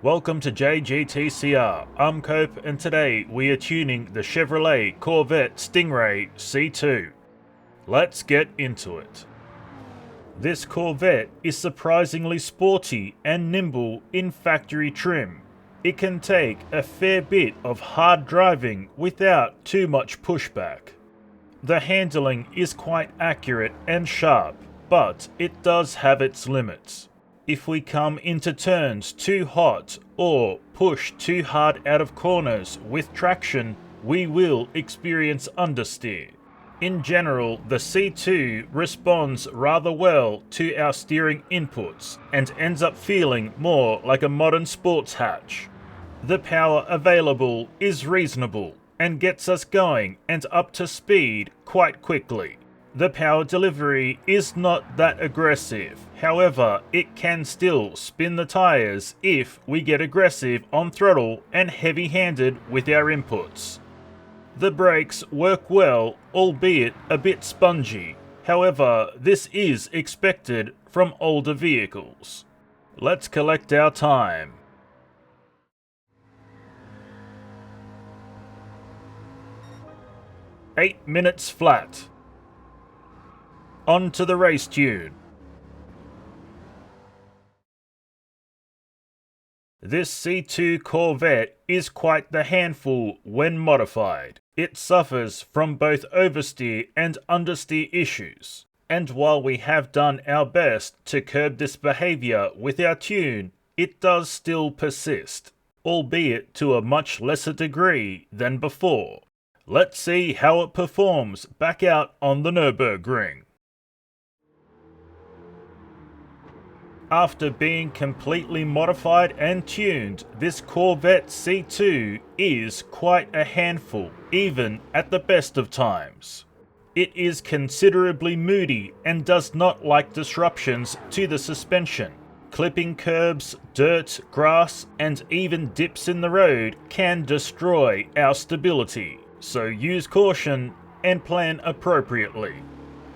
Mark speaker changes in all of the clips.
Speaker 1: Welcome to JGTCR, I'm Cope, and today we are tuning the Chevrolet Corvette Stingray C2. Let's get into it. This Corvette is surprisingly sporty and nimble in factory trim. It can take a fair bit of hard driving without too much pushback. The handling is quite accurate and sharp, but it does have its limits. If we come into turns too hot or push too hard out of corners with traction, we will experience understeer. In general, the C2 responds rather well to our steering inputs and ends up feeling more like a modern sports hatch. The power available is reasonable and gets us going and up to speed quite quickly. The power delivery is not that aggressive, however, it can still spin the tires if we get aggressive on throttle and heavy-handed with our inputs. The brakes work well, albeit a bit spongy, however, this is expected from older vehicles. Let's collect our time. "8 minutes flat." On to the race tune. This C2 Corvette is quite the handful when modified. It suffers from both oversteer and understeer issues. And while we have done our best to curb this behavior with our tune, it does still persist, albeit to a much lesser degree than before. Let's see how it performs back out on the Nürburgring. After being completely modified and tuned, this Corvette C2 is quite a handful, even at the best of times. It is considerably moody and does not like disruptions to the suspension. Clipping curbs, dirt, grass, and even dips in the road can destroy our stability, so use caution and plan appropriately.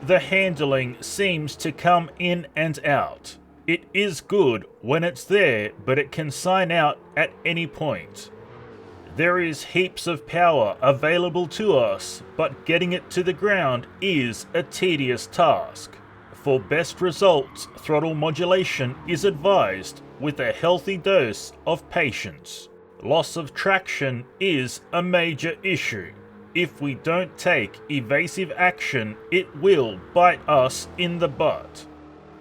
Speaker 1: The handling seems to come in and out. It is good when it's there, but it can sign out at any point. There is heaps of power available to us, but getting it to the ground is a tedious task. For best results, throttle modulation is advised with a healthy dose of patience. Loss of traction is a major issue. If we don't take evasive action, it will bite us in the butt.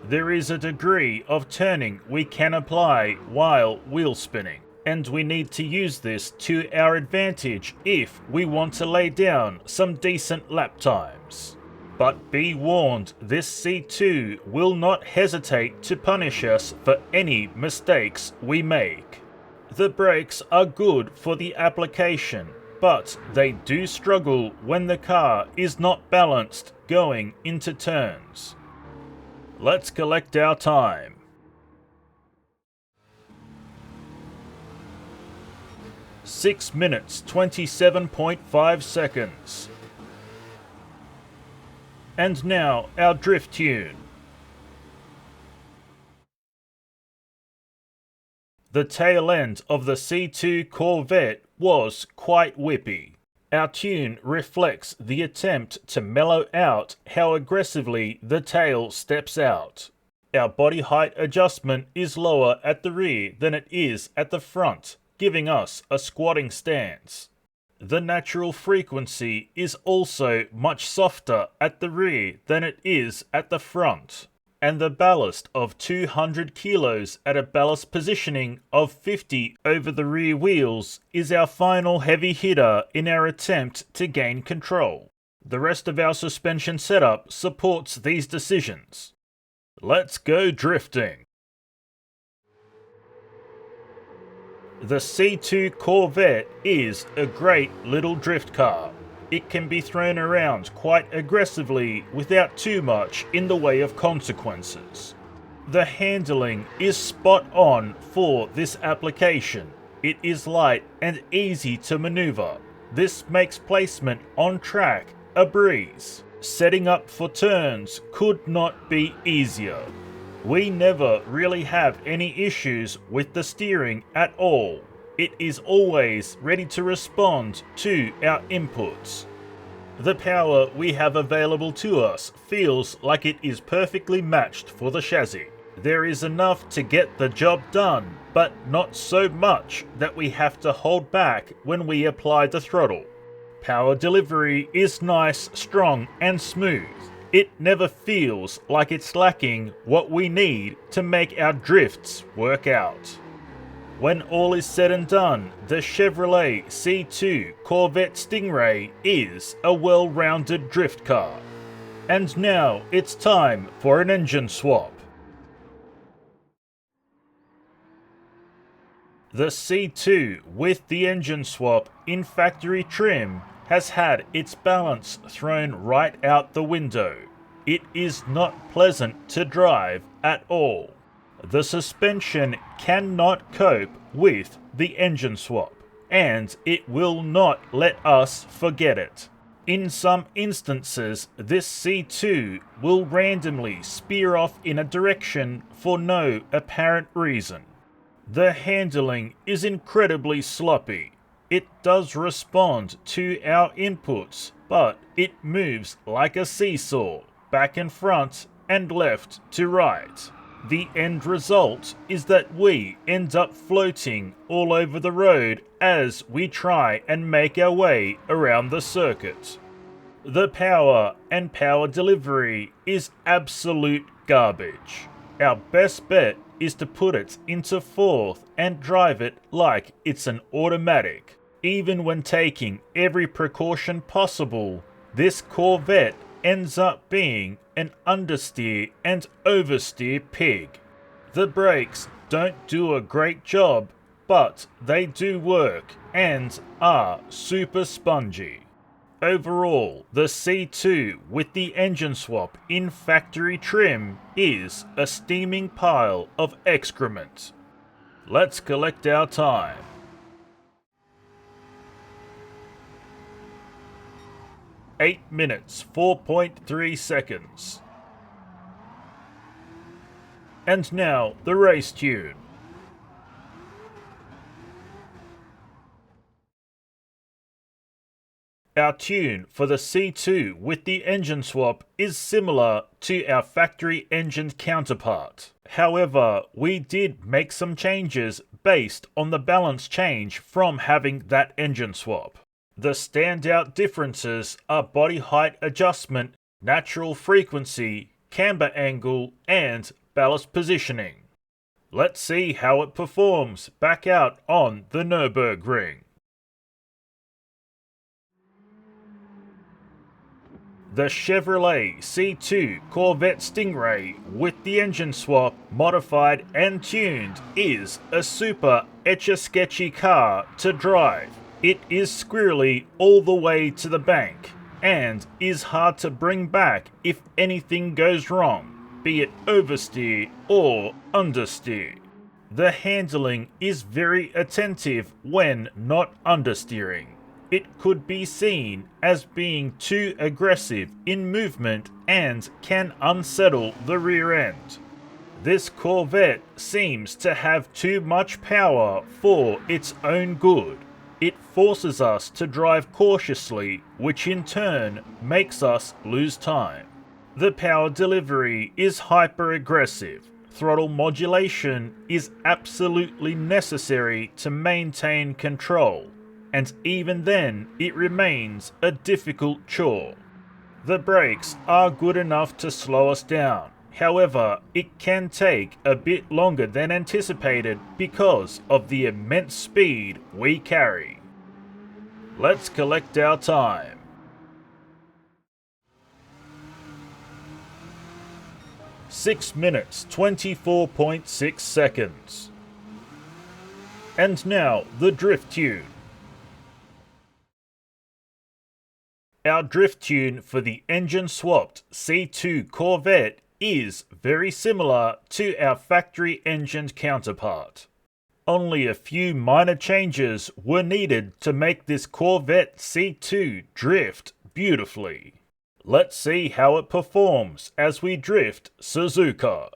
Speaker 1: There is a degree of turning we can apply while wheel spinning, and we need to use this to our advantage if we want to lay down some decent lap times. But be warned, this C2 will not hesitate to punish us for any mistakes we make. The brakes are good for the application, but they do struggle when the car is not balanced going into turns. Let's collect our time. "6 minutes 27.5 seconds. And now our drift tune. The tail end of the C2 Corvette was quite whippy. Our tune reflects the attempt to mellow out how aggressively the tail steps out. Our body height adjustment is lower at the rear than it is at the front, giving us a squatting stance. The natural frequency is also much softer at the rear than it is at the front, and the ballast of 200 kilos at a ballast positioning of 50 over the rear wheels is our final heavy hitter in our attempt to gain control. The rest of our suspension setup supports these decisions. Let's go drifting. The C2 Corvette is a great little drift car. It can be thrown around quite aggressively without too much in the way of consequences. The handling is spot on for this application. It is light and easy to maneuver. This makes placement on track a breeze. Setting up for turns could not be easier. We never really have any issues with the steering at all. It is always ready to respond to our inputs. The power we have available to us feels like it is perfectly matched for the chassis. There is enough to get the job done, but not so much that we have to hold back when we apply the throttle. Power delivery is nice, strong, and smooth. It never feels like it's lacking what we need to make our drifts work out. When all is said and done, the Chevrolet C2 Corvette Stingray is a well-rounded drift car. And now it's time for an engine swap. The C2 with the engine swap in factory trim has had its balance thrown right out the window. It is not pleasant to drive at all. The suspension cannot cope with the engine swap, and it will not let us forget it. In some instances, this C2 will randomly spear off in a direction for no apparent reason. The handling is incredibly sloppy. It does respond to our inputs, but it moves like a seesaw, back and front and left to right. The end result is that we end up floating all over the road as we try and make our way around the circuit. The power and power delivery is absolute garbage. Our best bet is to put it into fourth and drive it like it's an automatic. Even when taking every precaution possible, this Corvette ends up being an understeer and oversteer pig. The brakes don't do a great job, but they do work and are super spongy. Overall, the C2 with the engine swap in factory trim is a steaming pile of excrement. Let's collect our time. 8 minutes, 4.3 seconds. And now, the race tune. Our tune for the C2 with the engine swap is similar to our factory engined counterpart. However, we did make some changes based on the balance change from having that engine swap. The standout differences are body height adjustment, natural frequency, camber angle, and ballast positioning. Let's see how it performs back out on the Nürburgring. The Chevrolet C2 Corvette Stingray with the engine swap modified and tuned is a super etch-a-sketchy car to drive. It is squirrely all the way to the bank, and is hard to bring back if anything goes wrong, be it oversteer or understeer. The handling is very attentive when not understeering. It could be seen as being too aggressive in movement and can unsettle the rear end. This Corvette seems to have too much power for its own good. It forces us to drive cautiously, which in turn makes us lose time. The power delivery is hyper-aggressive. Throttle modulation is absolutely necessary to maintain control, and even then it remains a difficult chore. The brakes are good enough to slow us down. However, it can take a bit longer than anticipated because of the immense speed we carry. Let's collect our time. Six minutes, 24.6 seconds. And now, the drift tune. Our drift tune for the engine-swapped C2 Corvette is very similar to our factory-engined counterpart. Only a few minor changes were needed to make this Corvette C2 drift beautifully. Let's see how it performs as we drift Suzuka.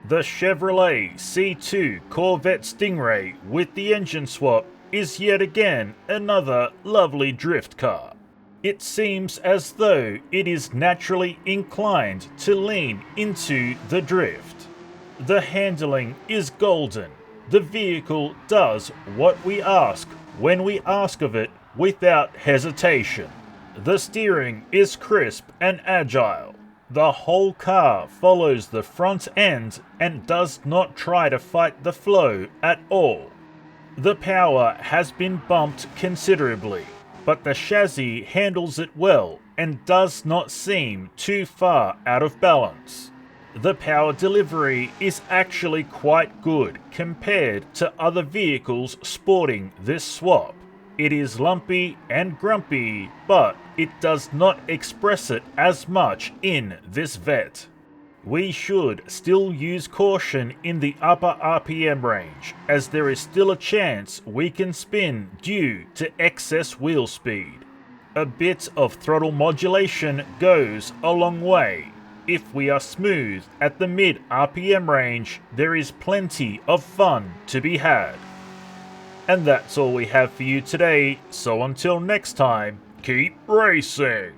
Speaker 1: The Chevrolet C2 Corvette Stingray with the engine swap is yet again another lovely drift car. It seems as though it is naturally inclined to lean into the drift. The handling is golden. The vehicle does what we ask when we ask of it without hesitation. The steering is crisp and agile. The whole car follows the front end and does not try to fight the flow at all. The power has been bumped considerably, but the chassis handles it well and does not seem too far out of balance. The power delivery is actually quite good compared to other vehicles sporting this swap. It is lumpy and grumpy, but it does not express it as much in this Vette. We should still use caution in the upper RPM range, as there is still a chance we can spin due to excess wheel speed. A bit of throttle modulation goes a long way. If we are smooth at the mid RPM range, there is plenty of fun to be had. And that's all we have for you today, so until next time, keep racing!